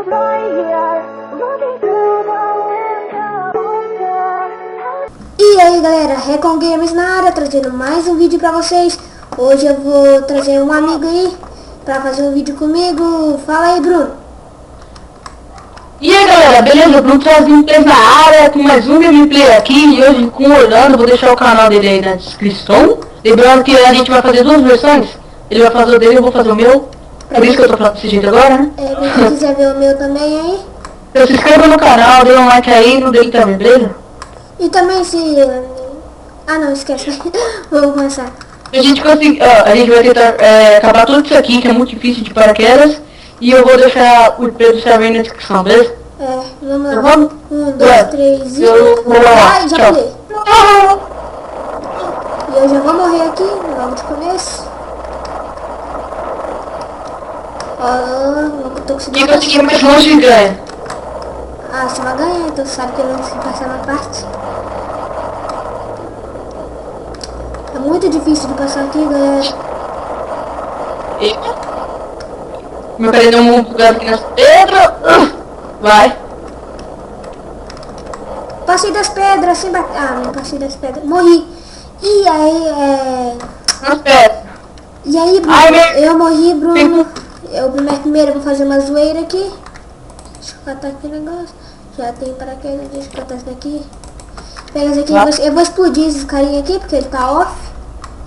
E aí galera, Recon Games na área, trazendo mais um vídeo pra vocês. Hoje eu vou trazer um amigo aí pra fazer um vídeo comigo. Fala aí, Bruno. E aí galera, beleza? Bruno traz gameplays na área com mais um gameplay aqui. E hoje com o Orlando, vou deixar o canal dele aí na descrição. Lembrando que a gente vai fazer duas versões. Ele vai fazer o dele e eu vou fazer o meu. Por isso que eu tô falando desse jeito agora, né? Quem quiser ver o meu também aí. Então se inscreva no canal, dê um like aí no dele também, beleza? E também se... Ah não, esquece. Vamos começar. A gente vai tentar acabar tudo isso aqui, que é muito difícil de paraquedas. E eu vou deixar o IP do server aí na descrição, beleza? Vamos lá. Então, vamos? 1, 2, 3 e... Ai, já pulei. E eu já vou morrer aqui, logo de começo. Não tô conseguindo. Quem conseguir mais longe ganha. Ah, você vai ganhar, então sabe que eu não consigo passar na parte. É muito difícil de passar aqui, galera. Meu cara deu um bugado aqui nas pedras. Vai. Passei das pedras sem bater. Ah, não passei das pedras. Morri. E aí, Nas pedras. E aí, Bruno? Ai, eu morri, Bruno. Eu primeiro vou fazer uma zoeira aqui. Deixa eu catar aqui o negócio. Já tem paraquedas, deixa eu catar isso daqui. Pega isso aqui, eu vou explodir esse carinha aqui, porque ele tá off.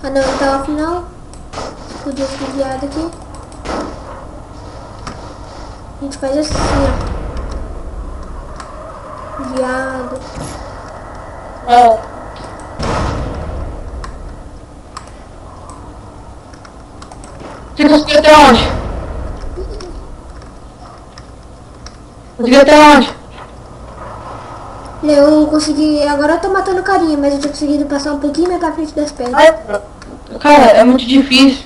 Ah não, ele tá off não. Explodir esse viado aqui. A gente faz assim, ó. Viado. Você conseguiu até onde? Conseguiu até onde? Eu consegui, agora eu tô matando o carinha, mas eu tinha conseguido passar um pouquinho mais pra frente das pedras. Cara, é muito difícil.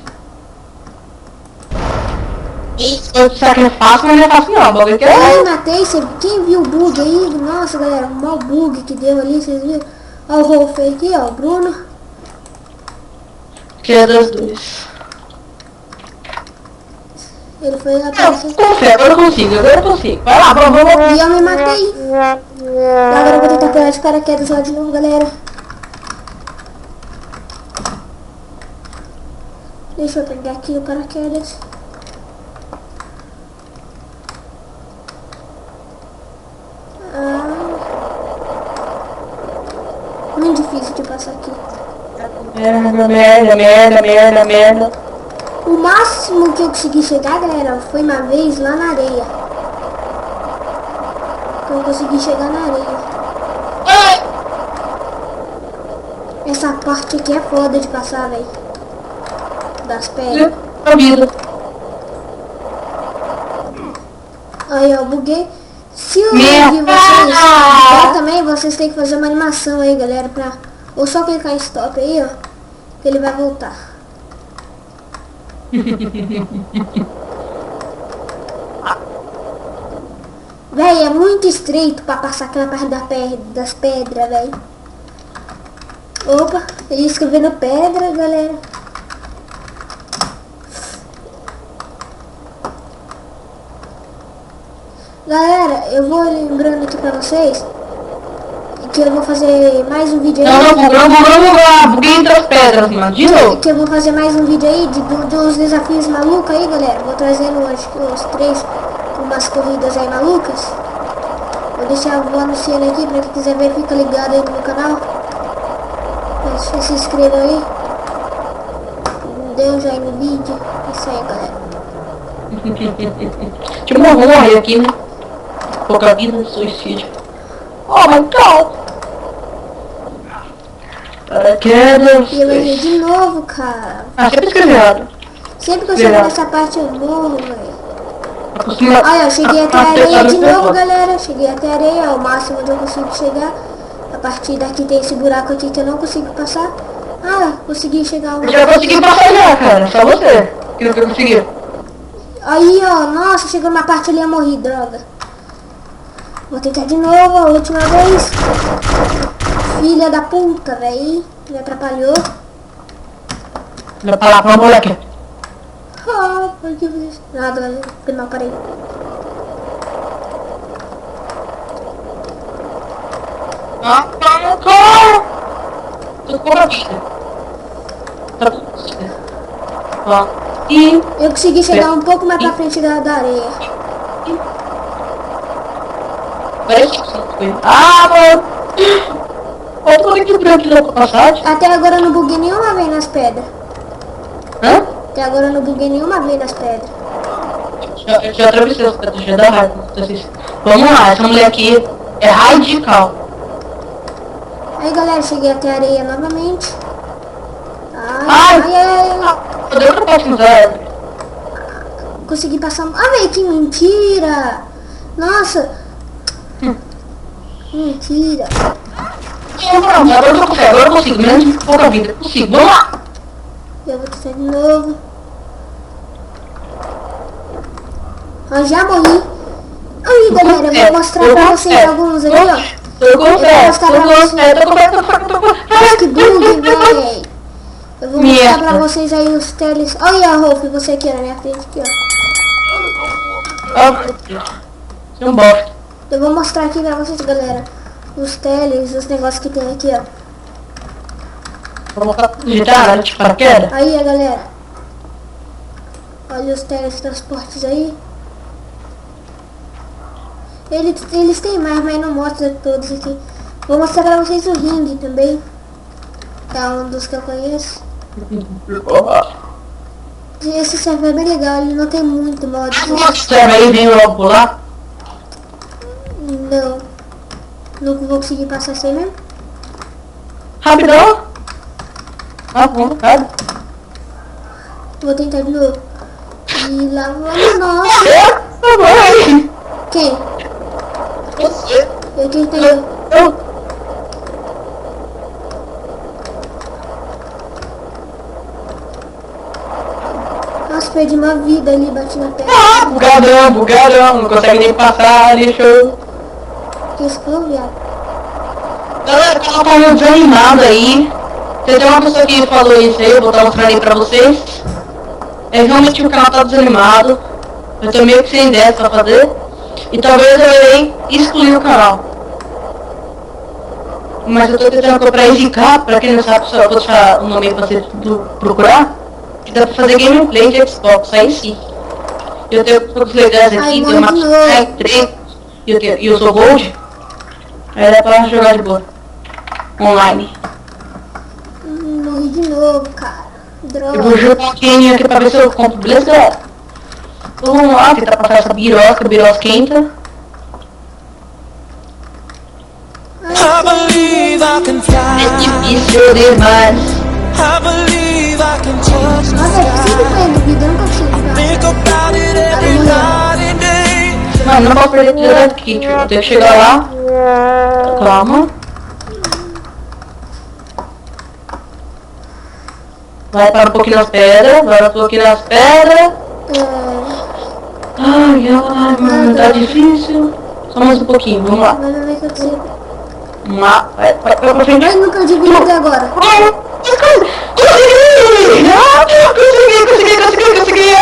Será que é fácil? Mas não é fácil não, o bagulho que Eu matei, quem viu o bug aí? Nossa galera, o mau bug que deu ali, vocês viram? Ó o Rolf aqui, ó, o Bruno. Que é das duas. Ele foi lá pra cima. Confia, agora eu consigo. Vai lá, vamos. E eu me matei. Agora eu vou tentar pegar de paraquedas lá de novo, galera. Deixa eu pegar aqui o paraquedas. Muito difícil de passar aqui. Merda. O máximo que eu consegui chegar, galera, foi uma vez lá na areia. Que eu consegui chegar na areia. Essa parte aqui é foda de passar, velho. Das pedras. Aí, ó, buguei. Se eu ouvir vocês também, vocês têm que fazer uma animação aí, galera, pra... Ou só clicar em stop aí, ó, que ele vai voltar. Véi, é muito estreito pra passar aquela parte das pedras, véi. Opa, ele escrevendo pedra, galera. Galera, eu vou lembrando aqui pra vocês que eu vou fazer mais um vídeo aí. Não, buguei entre as pedras, mano. De novo. Que eu vou fazer mais um vídeo aí dos desafios malucos aí, galera. Vou trazendo acho que uns 3, umas corridas aí malucas. Vou deixar o anunciando aqui pra quem quiser ver, fica ligado aí no meu canal. Se inscreva aí. Dê um joinha no vídeo. É isso aí, galera. Tipo, eu vou morrer aqui, né? Pouca vida, suicídio. Oh my god! Paraquedas. E eu errei de novo, cara. Sempre escrevi errado. Sempre que eu chego nessa parte eu morro, velho. Olha, eu cheguei até a areia de novo, galera. Cheguei até a areia, é o máximo onde eu consigo chegar. A partir daqui tem esse buraco aqui que eu não consigo passar. Ah, consegui chegar. Eu já consegui passar já, cara. Só você que não conseguiu. Aí, ó. Nossa, chegou na parte ali, eu morri, droga. Vou tentar de novo, a última vez. Filha da puta, velho. Me atrapalhou. Vai pra lá, moleque. Ah, por que eu fiz isso? Nada, galera. Foi mal, parei. Ah, cara! Tô com a vida. Tá com a vida. Ó. E... Eu consegui chegar um pouco mais pra frente da areia. Ah, mano! Eu tô aqui branco da passagem. Até agora eu não buguei nenhuma vez nas pedras. Hã? Até agora eu não buguei nenhuma vez nas pedras. Eu já atravessei os pedras, já dá raiva. Vamos lá, essa mulher aqui é radical. Aí galera, cheguei até a areia novamente. Ai! Ai. Deu pra passar. Consegui passar. Ah, velho, que mentira! Nossa! Mentira! Agora eu tô com fé, agora eu consigo, menos de pouca vida. Consigo, vamos lá! Eu vou testar de novo. Eu já morri. Aí galera, eu vou mostrar pra vocês alguns aqui, ó. Tô com fé, Mas que bug, véi! Eu vou mostrar pra vocês aí os teles. Olha, Rolf, você aqui na minha frente, aqui, ó. Você é um bosta. Eu vou mostrar aqui pra vocês, galera, os teles, os negócios que tem aqui, ó. Vou mostrar tudo de cara, de paraquedas. Aí, ó, galera. Olha os teletransportes aí. Eles têm mais, mas não mostra todos aqui. Vou mostrar pra vocês o ringue também. É um dos que eu conheço. Esse server é bem legal, ele não tem muito mod. Serve aí, vem logo por lá. Não. Não vou conseguir passar sem mesmo. Rapidão. Ah, bom, cara. Vou tentar de novo. E lá vamos nós. Quem? Você. Eu tentei. Eu. Nossa, perdi uma vida ali, bati na pedra. Ah, bugadão, não consegue nem passar, deixou. Que escuro, viado. Galera, ela tá meio desanimada aí. Você tem uma pessoa que falou isso aí, eu vou estar mostrando aí pra vocês. É realmente o canal tá desanimado. Eu tô meio que sem ideia pra fazer. E talvez eu irei excluir o canal. Mas eu tô tentando comprar SK, pra quem não sabe, só vou deixar o nome aí pra você procurar. Que dá pra fazer gameplay de Xbox, aí sim. Eu tenho poucos legais aqui, tem uma 3 e eu sou Gold. Aí dá pra jogar de boa. Online. Morri de novo, cara. Droga. Eu vou jogar um pouquinho aqui pra ver se eu compro, beleza, galera? Então vamos lá, tentar passar essa birosquenta. I believe I can fly. É difícil demais. I believe I can touch the Nossa, eu sempre sky. fazendo vídeo, eu não consigo. Think about it every night and day. Mano, não posso perder tudo aqui, tio. Eu tenho que chegar lá. Calma. Vai para um pouquinho nas pedras, vai um pouquinho nas pedras. Ai, mano, tá difícil. Só mais um pouquinho, vamos lá. Mas não vai acontecer. Vamos lá, vai pra frente. Eu não perdi vida até agora. Consegui!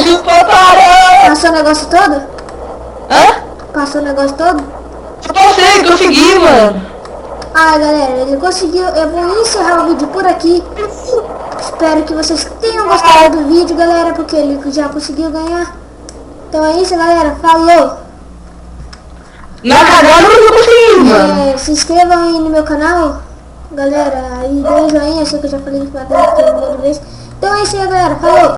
Chupa, para! Passou o negócio todo? Hã? Passou o negócio todo? Consegui, mano. Ah, galera, ele conseguiu. Eu vou encerrar o vídeo por aqui. Espero que vocês tenham gostado do vídeo, galera, porque ele já conseguiu ganhar. Então é isso, galera. Falou! Na cagada eu não consegui, mano. Se inscrevam aí no meu canal, galera, e dê um joinha. Eu sei que eu já falei isso pra primeira vez. Então é isso aí, galera. Falou!